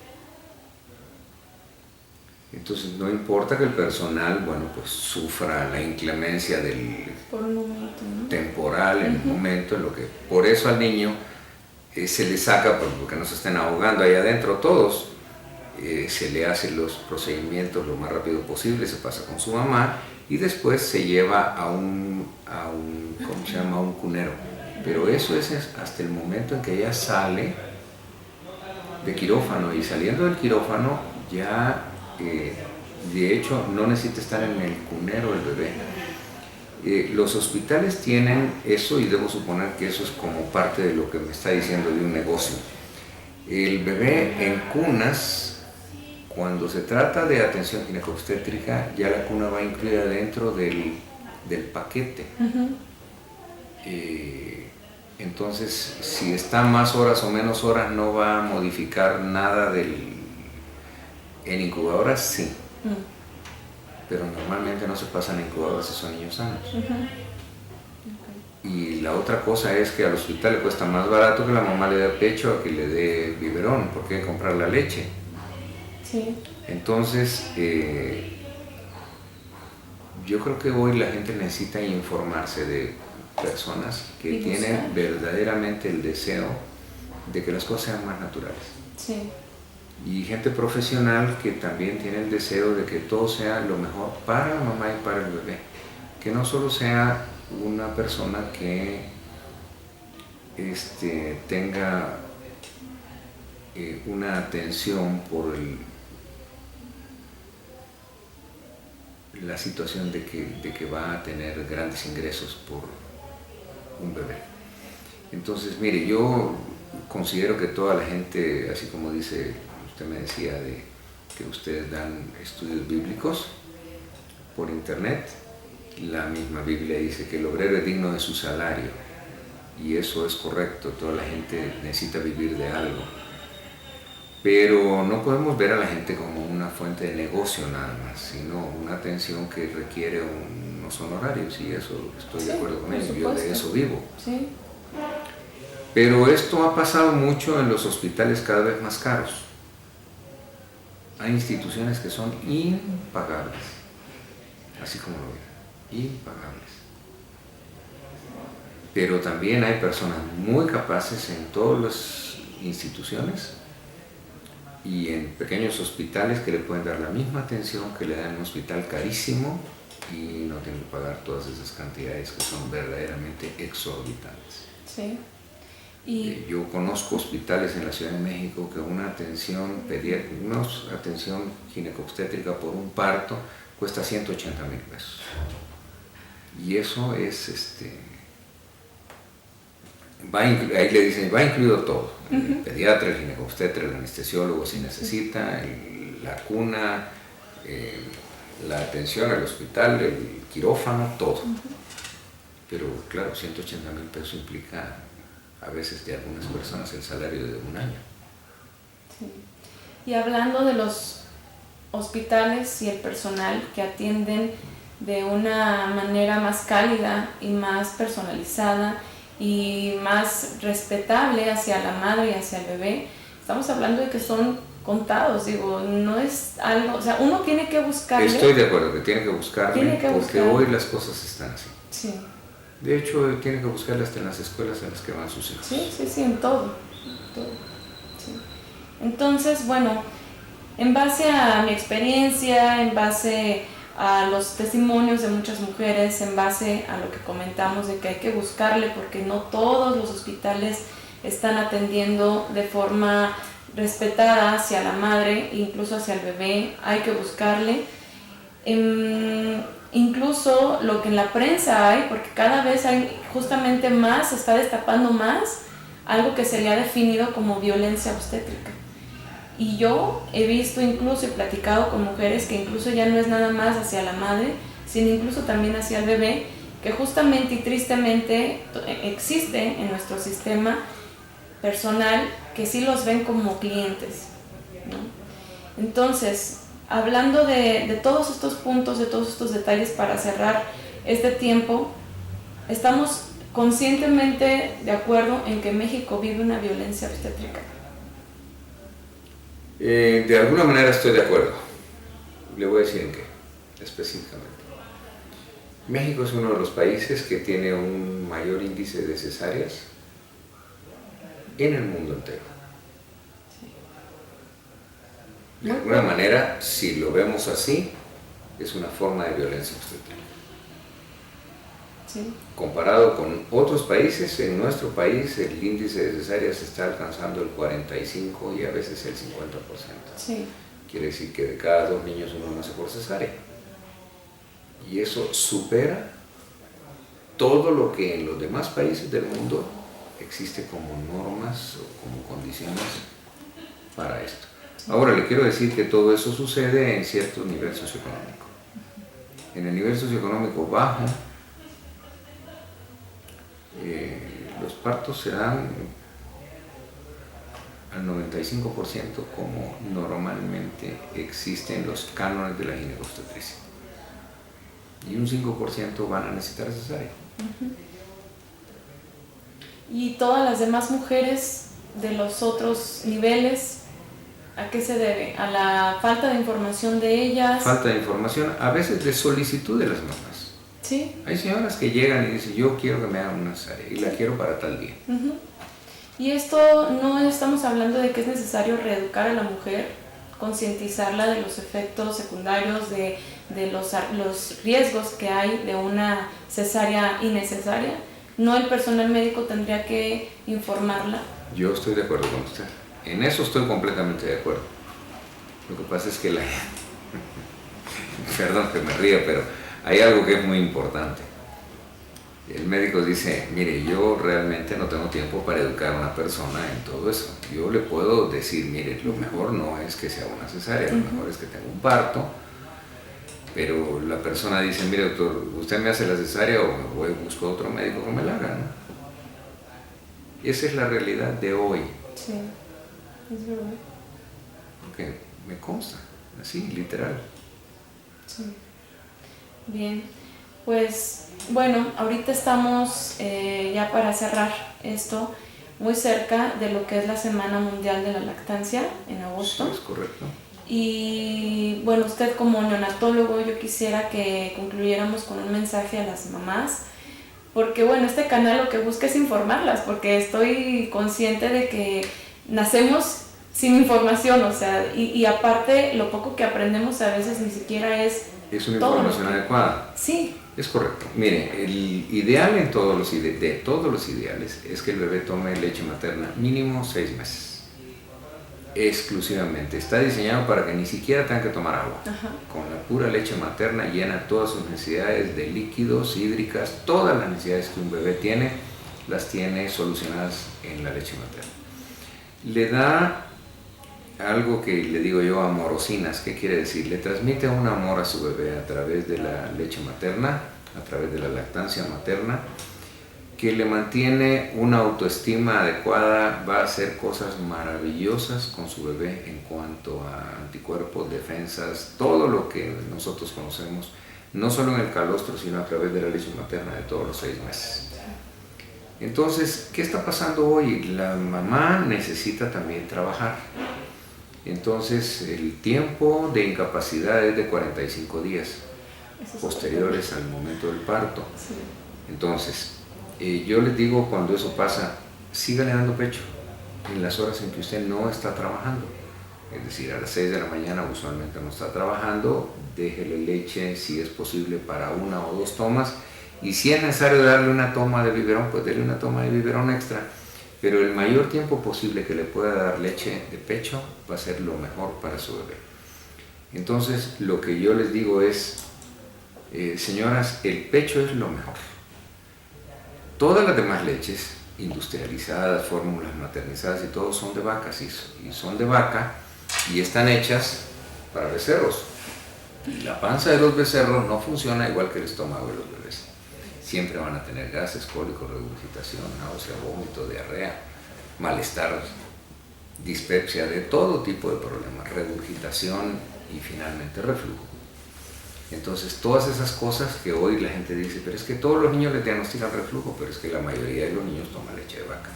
Entonces no importa que el personal, bueno, pues sufra la inclemencia del por un momento, ¿no? temporal en un momento, en lo que por eso al niño se le saca, porque no se estén ahogando ahí adentro todos, se le hacen los procedimientos lo más rápido posible, se pasa con su mamá y después se lleva a un ¿cómo se llama? A un cunero. Pero eso es hasta el momento en que ella sale de quirófano, y saliendo del quirófano ya, de hecho, no necesita estar en el cunero el bebé. Los hospitales tienen eso, y debo suponer que eso es como parte de lo que me está diciendo de un negocio. El bebé en cunas, cuando se trata de atención ginecobstétrica, ya la cuna va incluida dentro del paquete. Entonces, si está más horas o menos horas, no va a modificar nada en incubadoras, sí. Pero normalmente no se pasan a incubadoras si son niños sanos. Y la otra cosa es que al hospital le cuesta más barato que la mamá le dé pecho a que le dé biberón, porque hay que comprar la leche. Sí. Entonces, yo creo que hoy la gente necesita informarse de personas que tienen verdaderamente el deseo de que las cosas sean más naturales. Sí. Y gente profesional que también tiene el deseo de que todo sea lo mejor para la mamá y para el bebé. Que no solo sea una persona que tenga una atención por la situación de que va a tener grandes ingresos por un bebé. Entonces, mire, yo considero que toda la gente, así como dice, usted me decía de que ustedes dan estudios bíblicos por internet, la misma Biblia dice que el obrero es digno de su salario, y eso es correcto. Toda la gente necesita vivir de algo, pero no podemos ver a la gente como una fuente de negocio nada más, sino una atención que requiere unos honorarios, y eso estoy de acuerdo con ello. Yo de eso vivo. Sí. Pero esto ha pasado mucho en los hospitales cada vez más caros. Hay instituciones que son impagables, así como lo ven, impagables. Pero también hay personas muy capaces en todas las instituciones y en pequeños hospitales que le pueden dar la misma atención que le dan en un hospital carísimo, y no tienen que pagar todas esas cantidades que son verdaderamente exorbitantes. Sí. Yo conozco hospitales en la Ciudad de México que una atención ginecobstétrica por un parto cuesta 180,000 pesos. Y eso es, ahí le dicen, va incluido todo. El pediatra, el ginecobstetra, el anestesiólogo si necesita, la cuna, la atención al hospital, el quirófano, todo. Pero claro, 180,000 pesos implica a veces de algunas personas el salario de un año. Sí. Y hablando de los hospitales y el personal que atienden de una manera más cálida y más personalizada y más respetable hacia la madre y hacia el bebé, estamos hablando de que son contados, digo, no es algo, o sea, uno tiene que buscarle. Estoy de acuerdo que tiene que buscarle, porque hoy las cosas están así. Sí. De hecho, tiene que buscarle hasta en las escuelas en las que van sus hijos. Sí, en todo. Sí. Entonces, bueno, en base a mi experiencia, en base a los testimonios de muchas mujeres, en base a lo que comentamos de que hay que buscarle, porque no todos los hospitales están atendiendo de forma respetada hacia la madre, incluso hacia el bebé, hay que buscarle. Incluso lo que en la prensa hay, porque cada vez hay justamente más, se está destapando más algo que se le ha definido como violencia obstétrica. Y yo he visto incluso y platicado con mujeres que incluso ya no es nada más hacia la madre, sino incluso también hacia el bebé, que justamente y tristemente existe en nuestro sistema personal que sí los ven como clientes, ¿no? Entonces, hablando de todos estos puntos, de todos estos detalles para cerrar este tiempo, estamos conscientemente de acuerdo en que México vive una violencia obstétrica. De alguna manera estoy de acuerdo. Le voy a decir en qué, específicamente. México es uno de los países que tiene un mayor índice de cesáreas en el mundo entero. De alguna manera, si lo vemos así, es una forma de violencia obstétrica. Sí. Comparado con otros países, en nuestro país el índice de cesáreas está alcanzando el 45% y a veces el 50%. Sí. Quiere decir que de cada 2 niños uno nace por cesárea. Y eso supera todo lo que en los demás países del mundo existe como normas o como condiciones para esto. Ahora le quiero decir que todo eso sucede en cierto nivel socioeconómico. En el nivel socioeconómico bajo, los partos se dan al 95% como normalmente existen los cánones de la ginecobstetricia. Y un 5% van a necesitar cesárea. ¿Y todas las demás mujeres de los otros niveles, a qué se debe? ¿A la falta de información de ellas? Falta de información, a veces de solicitud de las mamás. Sí. Hay señoras que llegan y dicen, yo quiero que me hagan una cesárea y la quiero para tal día. Y esto no estamos hablando de que es necesario reeducar a la mujer, concientizarla de los efectos secundarios, de los riesgos que hay de una cesárea innecesaria. No, el personal médico tendría que informarla. Yo estoy de acuerdo con usted. En eso estoy completamente de acuerdo. Lo que pasa es que perdón que me ría, pero hay algo que es muy importante. El médico dice, mire, yo realmente no tengo tiempo para educar a una persona en todo eso. Yo le puedo decir, mire, lo mejor no es que sea una cesárea, lo mejor es que tenga un parto. Pero la persona dice, mire doctor, usted me hace la cesárea o me voy y busco a otro médico que me la haga, ¿no? Esa es la realidad de hoy. Sí, es verdad. Porque me consta, así, literal. Sí. Bien, pues bueno, ahorita estamos ya para cerrar esto, muy cerca de lo que es la Semana Mundial de la Lactancia en agosto. Sí, es correcto. Y bueno, usted como neonatólogo, yo quisiera que concluyéramos con un mensaje a las mamás, porque bueno, este canal lo que busca es informarlas, porque estoy consciente de que nacemos sin información, o sea, y aparte lo poco que aprendemos a veces ni siquiera es una información adecuada. Sí. Es correcto. Mire, el ideal de todos los ideales es que el bebé tome leche materna mínimo 6 meses. Exclusivamente. Está diseñado para que ni siquiera tenga que tomar agua. Con la pura leche materna llena todas sus necesidades de líquidos, hídricas, todas las necesidades que un bebé tiene, las tiene solucionadas en la leche materna. Le da algo que le digo yo amorosinas. ¿Qué quiere decir? Le transmite un amor a su bebé a través de la leche materna, a través de la lactancia materna, que le mantiene una autoestima adecuada, va a hacer cosas maravillosas con su bebé en cuanto a anticuerpos, defensas, todo lo que nosotros conocemos, no solo en el calostro, sino a través de la leche materna de todos los 6 meses. Entonces, ¿qué está pasando hoy? La mamá necesita también trabajar. Entonces, el tiempo de incapacidad es de 45 días posteriores al momento del parto. Entonces, yo les digo, cuando eso pasa, sígale dando pecho en las horas en que usted no está trabajando. Es decir, a las 6 de la mañana usualmente no está trabajando, déjele leche si es posible para 1 o 2 tomas. Y si es necesario darle una toma de biberón, pues déle una toma de biberón extra. Pero el mayor tiempo posible que le pueda dar leche de pecho va a ser lo mejor para su bebé. Entonces, lo que yo les digo es, señoras, el pecho es lo mejor. Todas las demás leches, industrializadas, fórmulas maternizadas y todo, son de vacas y son de vaca y están hechas para becerros. Y la panza de los becerros no funciona igual que el estómago de los bebés. Siempre van a tener gases, cólicos, regurgitación, náusea, vómito, diarrea. malestar, dispepsia, de todo tipo de problemas, regurgitación y finalmente reflujo. Entonces todas esas cosas que hoy la gente dice, pero es que todos los niños les diagnostican reflujo, pero es que la mayoría de los niños toman leche de vaca.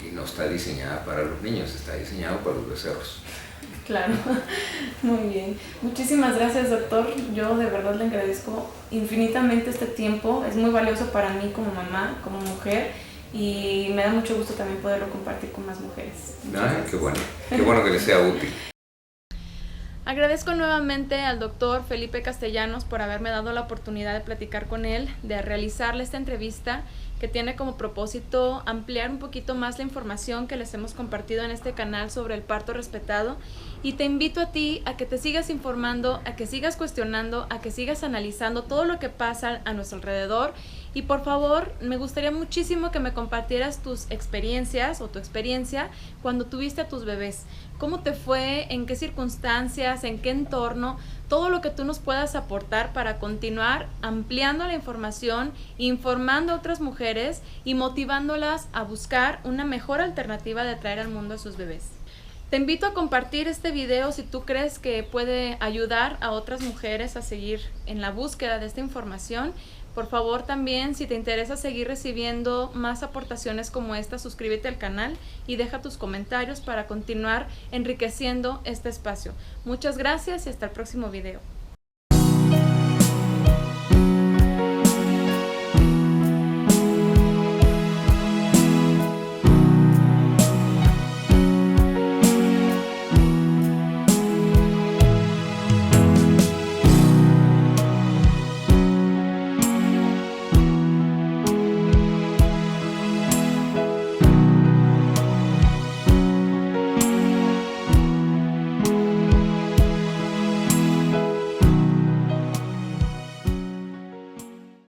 Y no está diseñada para los niños, está diseñado para los becerros. Claro, muy bien. Muchísimas gracias, doctor. Yo de verdad le agradezco infinitamente este tiempo. Es muy valioso para mí como mamá, como mujer, y me da mucho gusto también poderlo compartir con más mujeres. Qué bueno que les sea útil. Agradezco nuevamente al doctor Felipe Castellanos por haberme dado la oportunidad de platicar con él, de realizarle esta entrevista que tiene como propósito ampliar un poquito más la información que les hemos compartido en este canal sobre el parto respetado, y te invito a ti a que te sigas informando, a que sigas cuestionando, a que sigas analizando todo lo que pasa a nuestro alrededor. Y por favor, me gustaría muchísimo que me compartieras tus experiencias o tu experiencia cuando tuviste a tus bebés. ¿Cómo te fue? ¿En qué circunstancias? ¿En qué entorno? Todo lo que tú nos puedas aportar para continuar ampliando la información, informando a otras mujeres y motivándolas a buscar una mejor alternativa de traer al mundo a sus bebés. Te invito a compartir este video si tú crees que puede ayudar a otras mujeres a seguir en la búsqueda de esta información. Por favor, también, si te interesa seguir recibiendo más aportaciones como esta, suscríbete al canal y deja tus comentarios para continuar enriqueciendo este espacio. Muchas gracias y hasta el próximo video.